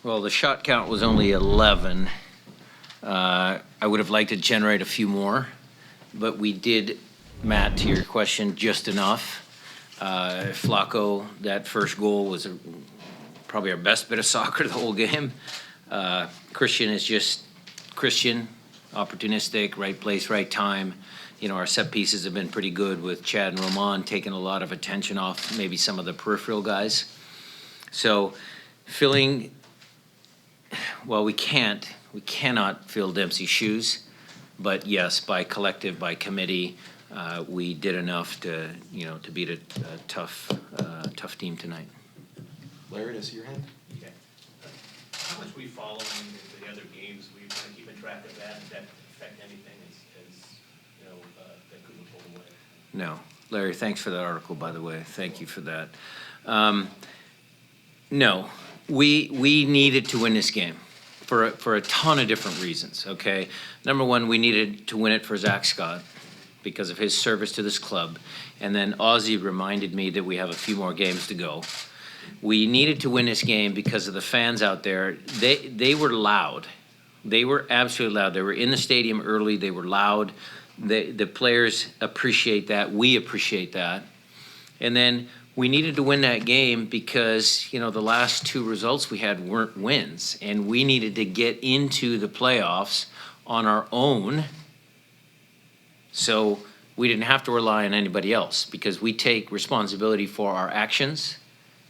Well, the shot count was only 11. I would have liked to generate a few more, but we did, Matt, to your question, just enough. Flacco, that first goal was probably our best bit of soccer the whole game. Christian is just Christian, opportunistic, right place, right time. You know, our set pieces have been pretty good with Chad and Roman taking a lot of attention off maybe some of the peripheral guys. So we cannot fill Dempsey's shoes, but yes, by collective, by committee, we did enough to beat a tough team tonight. Larry, to see your hand? Yeah. How much we following the other games? Were you kind of keeping track of that? Did that affect anything that could have pulled away? No. Larry, thanks for that article, by the way. Thank you for that. No. We needed to win this game for a ton of different reasons, okay? Number one, we needed to win it for Zach Scott because of his service to this club. And then Ozzie reminded me that we have a few more games to go. We needed to win this game because of the fans out there. They were loud. They were absolutely loud. They were in the stadium early. They were loud. The players appreciate that. We appreciate that. And then we needed to win that game because, the last two results we had weren't wins. And we needed to get into the playoffs on our own. So we didn't have to rely on anybody else because we take responsibility for our actions.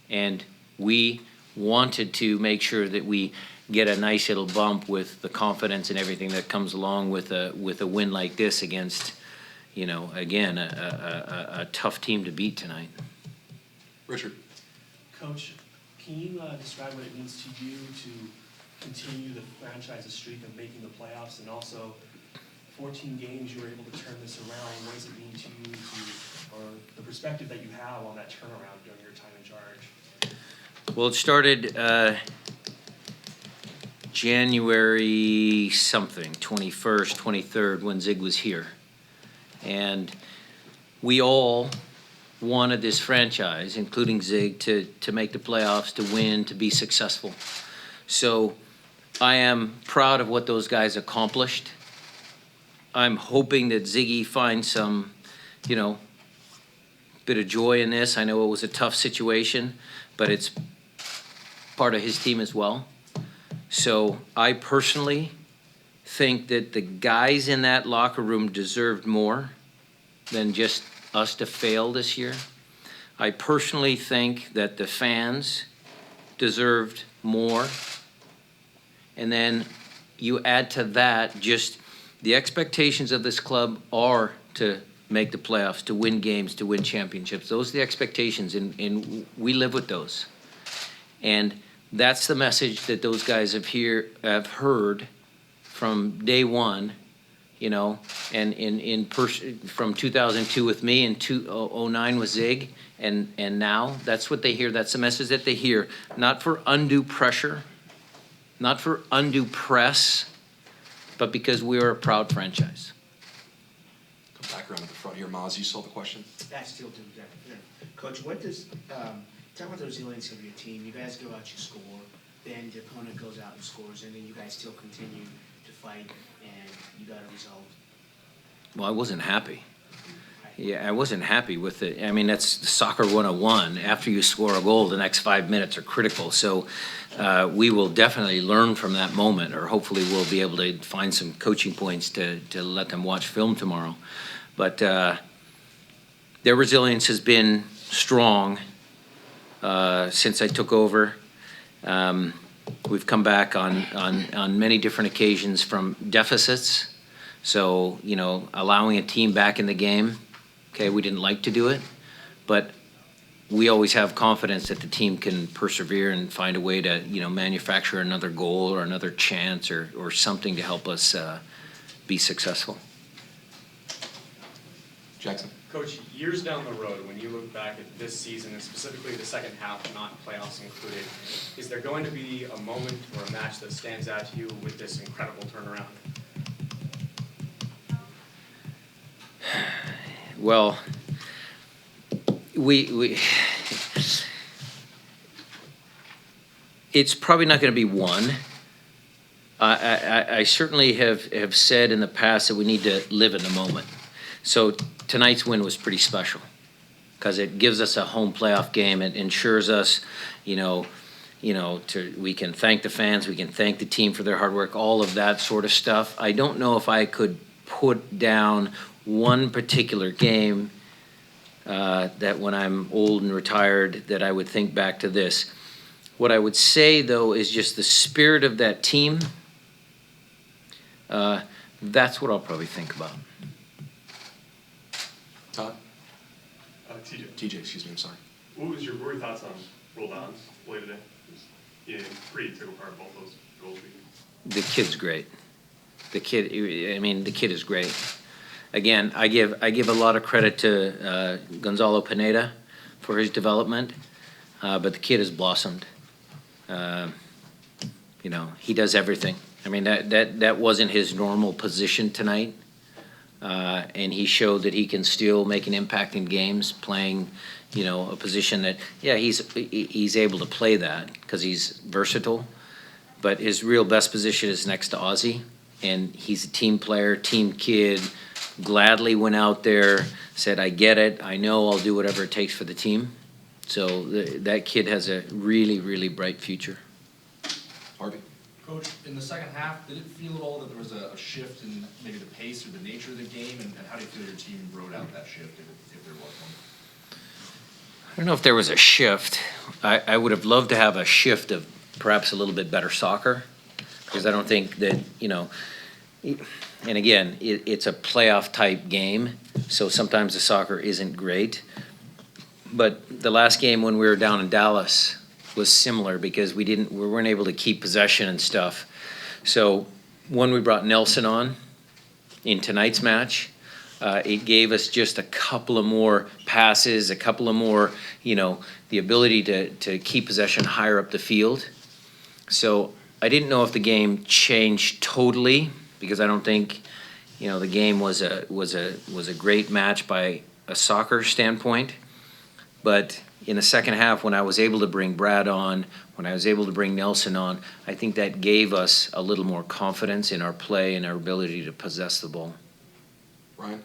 And we wanted to make sure that we get a nice little bump with the confidence and everything that comes along with a win like this against, again, a tough team to beat tonight. Richard. Coach, can you describe what it means to you to continue the franchise's streak of making the playoffs, and also 14 games you were able to turn this around? What does it mean to you, or the perspective that you have on that turnaround during your time in charge? Well, it started January something, 21st, 23rd, when Zig was here. And we all wanted this franchise, including Zig, to make the playoffs, to win, to be successful. So I am proud of what those guys accomplished. I'm hoping that Ziggy finds some, bit of joy in this. I know it was a tough situation, but it's part of his team as well. So I personally think that the guys in that locker room deserved more than just us to fail this year. I personally think that the fans deserved more. And then you add to that just the expectations of this club are to make the playoffs, to win games, to win championships. Those are the expectations, and we live with those. And that's the message that those guys have heard from day one, and from 2002 with me and 2009 with Zig, and now that's what they hear. That's the message that they hear. Not for undue pressure, not for undue press, but because we are a proud franchise. Come back around to the front here, Maz. You saw the question. That's still too good. Coach, what does tell about the resilience of your team? You guys go out, you score, then the opponent goes out and scores, and then you guys still continue to fight, and you got a result. Well, I wasn't happy. Yeah, I wasn't happy with it. I mean, that's soccer 101. After you score a goal, the next 5 minutes are critical. So we will definitely learn from that moment, or hopefully we'll be able to find some coaching points to let them watch film tomorrow. But their resilience has been strong since I took over. We've come back on many different occasions from deficits. So, allowing a team back in the game. Okay, we didn't like to do it, but we always have confidence that the team can persevere and find a way to, manufacture another goal or another chance or something to help us be successful. Jackson. Coach, years down the road, when you look back at this season, and specifically the second half, not playoffs included, is there going to be a moment or a match that stands out to you with this incredible turnaround? Well, we It's probably not gonna be one. I certainly have said in the past that we need to live in the moment. So tonight's win was pretty special, because it gives us a home playoff game. It ensures us, we can thank the fans, we can thank the team for their hard work, all of that sort of stuff. I don't know if I could put down one particular game that when I'm old and retired, that I would think back to this. What I would say, though, is just the spirit of that team. That's what I'll probably think about. Todd? TJ, TJ, excuse me, I'm sorry. what were your thoughts on Roldan's play today? Yeah, pretty integral part of both those goals. The kid's great. The kid is great. Again, I give a lot of credit to Gonzalo Pineda for his development, but the kid has blossomed. He does everything. I mean, that wasn't his normal position tonight, and he showed that he can still make an impact in games, playing, a position that, he's able to play that because he's versatile, but his real best position is next to Ozzie, and he's a team player, team kid, gladly went out there, said, I get it, I know I'll do whatever it takes for the team. So that kid has a really, really bright future. Harvey? Coach, in the second half, did it feel at all that there was a shift in maybe the pace or the nature of the game, and how do you feel your team rode out that shift, if there was one? I don't know if there was a shift. I would have loved to have a shift of perhaps a little bit better soccer, because I don't think that, and again, it's a playoff type game, so sometimes the soccer isn't great. But the last game when we were down in Dallas was similar, because we weren't able to keep possession and stuff. So when we brought Nelson on in tonight's match, it gave us just a couple of more passes, a couple of more, the ability to keep possession higher up the field. So I didn't know if the game changed totally, because I don't think, the game was a great match by a soccer standpoint. But in the second half, when I was able to bring Brad on, when I was able to bring Nelson on, I think that gave us a little more confidence in our play and our ability to possess the ball. Ryan?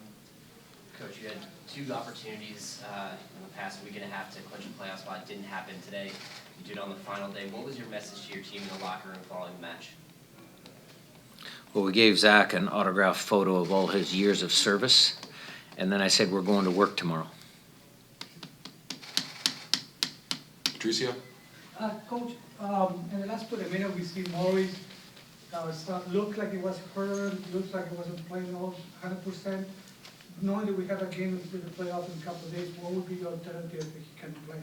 Coach, you had two opportunities in the past week and a half to clinch a playoff spot. It didn't happen today. You did it on the final day. What was your message to your team in the locker room following the match? Well, we gave Zach an autographed photo of all his years of service, and then I said, we're going to work tomorrow. Patricio? Coach, in the last 20 minutes, we see Morris looked like he was hurt, looks like he wasn't playing all 100%. Knowing that we have a game in the playoff in a couple of days, what would be your alternative if he can play?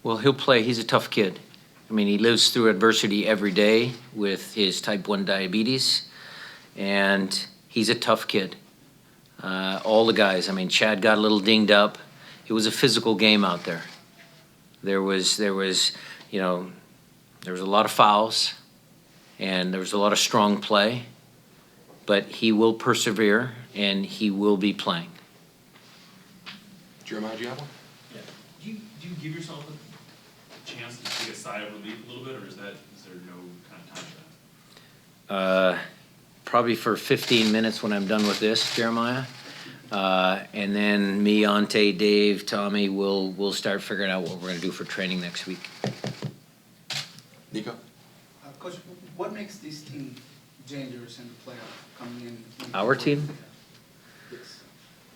Well, he'll play. He's a tough kid. I mean, he lives through adversity every day with his type 1 diabetes, and he's a tough kid. All the guys, Chad got a little dinged up. It was a physical game out there. There was a lot of fouls, and there was a lot of strong play, but he will persevere, and he will be playing. Jeremiah, do you have one? Yeah. Do you give yourself a chance to take a sigh of relief a little bit, or is there no kind of time for that? Probably for 15 minutes when I'm done with this, Jeremiah. And then me, Ante, Dave, Tommy, we'll start figuring out what we're going to do for training next week. Nico? Coach, what makes this team dangerous in the playoff coming in? Our team? Yes.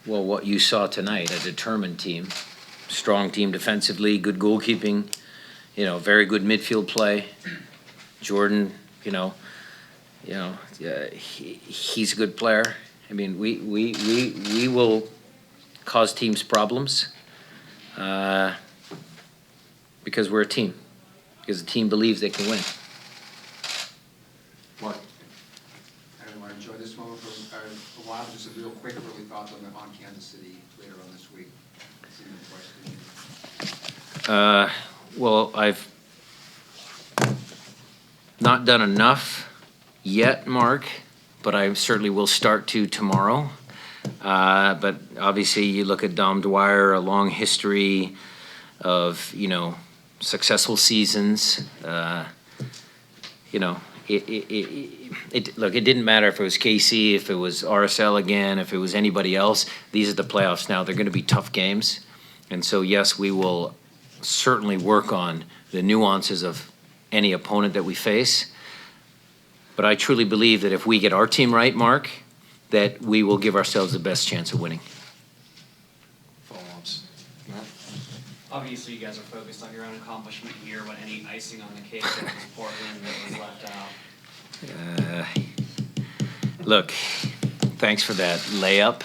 Well, what you saw tonight, a determined team, strong team defensively, good goalkeeping, very good midfield play. Jordan, he's a good player. We will cause teams problems because we're a team, because the team believes they can win. Mark? I don't want to enjoy this moment for a while. Just a real quick early thoughts on Kansas City later on this week. Well, I've not done enough yet, Mark, but I certainly will start to tomorrow. But obviously, you look at Dom Dwyer, a long history of, successful seasons. You know, look, it didn't matter if it was KC, if it was RSL again, if it was anybody else. These are the playoffs now. They're going to be tough games. And so, yes, we will certainly work on the nuances of any opponent that we face. But I truly believe that if we get our team right, Mark, that we will give ourselves the best chance of winning. Follow-ups. Matt? Obviously, you guys are focused on your own accomplishment here, but any icing on the cake that was Portland that was left out? Look, thanks for that layup.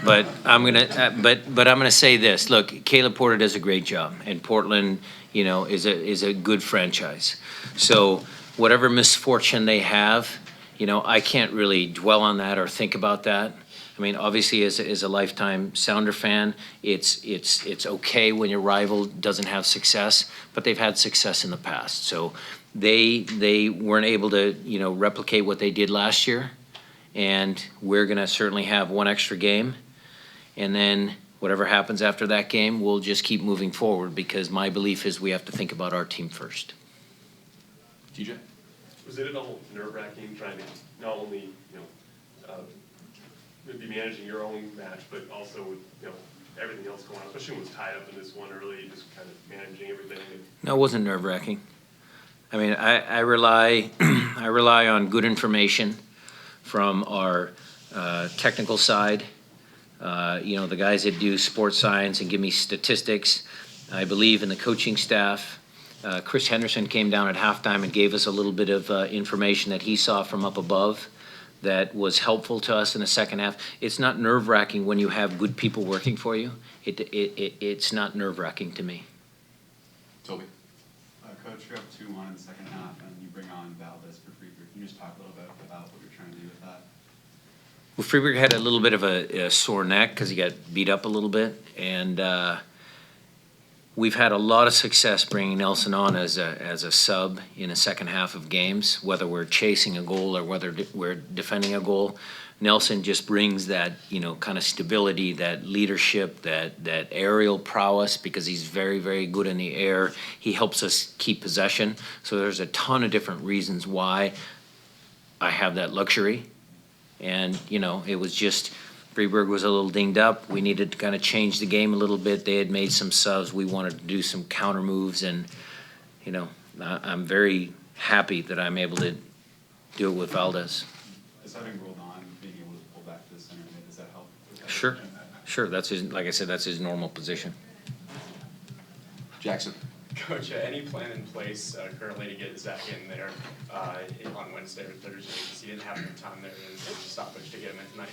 But I'm gonna, but I'm gonna say this. Look, Caleb Porter does a great job, and Portland, you know, is a good franchise. So whatever misfortune they have, you know, I can't really dwell on that or think about that. I mean, obviously, as a lifetime Sounder fan, it's okay when your rival doesn't have success, but they've had success in the past. So they weren't able to, you know, replicate what they did last year. And we're going to certainly have one extra game. And then whatever happens after that game, we'll just keep moving forward because my belief is we have to think about our team first. TJ? Was it at all nerve-wracking trying to not only, be managing your own match, but also with, everything else going on, especially when it was tied up in this one early, just kind of managing everything? No, it wasn't nerve-wracking. I mean, I rely I rely on good information from our technical side. The guys that do sports science and give me statistics. I believe in the coaching staff. Chris Henderson came down at halftime and gave us a little bit of information that he saw from up above that was helpful to us in the second half. It's not nerve-wracking when you have good people working for you. It's not nerve-wracking to me. Toby? Coach, you're up 2-1 in the second half, and you bring on Valdez for Freeburg. Can you just talk a little bit about what you're trying to do with that? Well, Freeburg had a little bit of a sore neck because he got beat up a little bit, and we've had a lot of success bringing Nelson on as a sub in the second half of games, whether we're chasing a goal or whether we're defending a goal. Nelson just brings that, kind of stability, that leadership, that aerial prowess because he's very, very good in the air. He helps us keep possession. So there's a ton of different reasons why I have that luxury. And, it was just Freeburg was a little dinged up. We needed to kind of change the game a little bit. They had made some subs. We wanted to do some counter moves. And, I'm very happy that I'm able to do it with Valdez. Is having rolled on, being able to pull back to the center, does that help? Sure. That's his, like I said, that's his normal position. Jackson? Coach, any plan in place currently to get Zach in there on Wednesday or Thursday? Because he didn't have enough time there in stoppage to get him in tonight.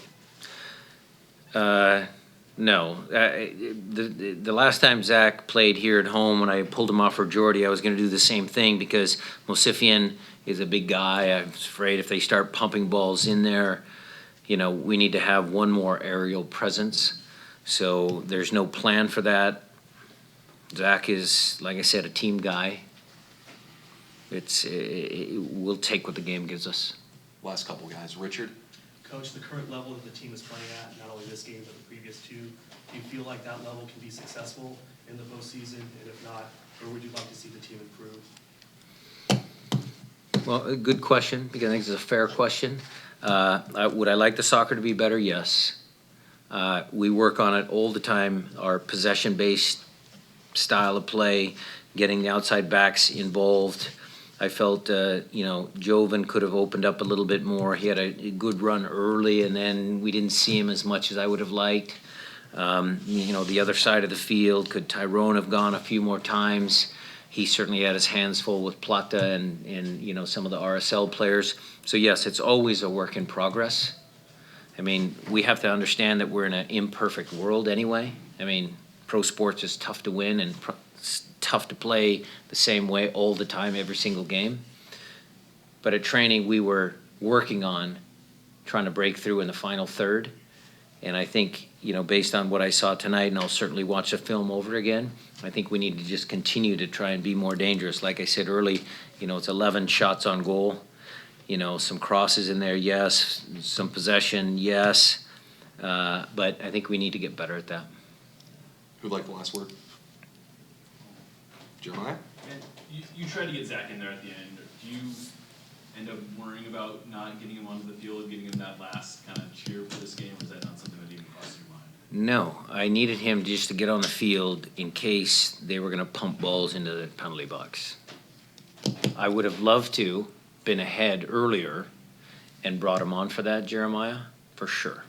No. The last time Zach played here at home, when I pulled him off for Jordy, I was going to do the same thing because Mosifian is a big guy. I was afraid if they start pumping balls in there, we need to have one more aerial presence. So there's no plan for that. Zach is, like I said, a team guy. We'll take what the game gives us. Last couple guys. Richard? Coach, the current level that the team is playing at, not only this game but the previous two, do you feel like that level can be successful in the postseason? And if not, where would you like to see the team improve? Well, a good question, because I think it's a fair question. Would I like the soccer to be better? Yes. We work on it all the time, our possession-based style of play, getting the outside backs involved. I felt, Joven could have opened up a little bit more. He had a good run early, and then we didn't see him as much as I would have liked. The other side of the field, could Tyrone have gone a few more times? He certainly had his hands full with Plata and some of the RSL players. So, yes, it's always a work in progress. I mean, we have to understand that we're in an imperfect world anyway. I mean, pro sports is tough to win and it's tough to play the same way all the time, every single game. But at training, we were working on trying to break through in the final third. And I think, based on what I saw tonight, and I'll certainly watch the film over again, I think we need to just continue to try and be more dangerous. Like I said early, it's 11 shots on goal. Some crosses in there, yes. Some possession, yes. But I think we need to get better at that. Who'd like the last word? Jeremiah? you tried to get Zach in there at the end. Do you end up worrying about not getting him onto the field, getting him that last kind of cheer for this game, or is that not something that even crossed your mind? No, I needed him just to get on the field in case they were gonna pump balls into the penalty box. I would have loved to been ahead earlier and brought him on for that, Jeremiah, for sure.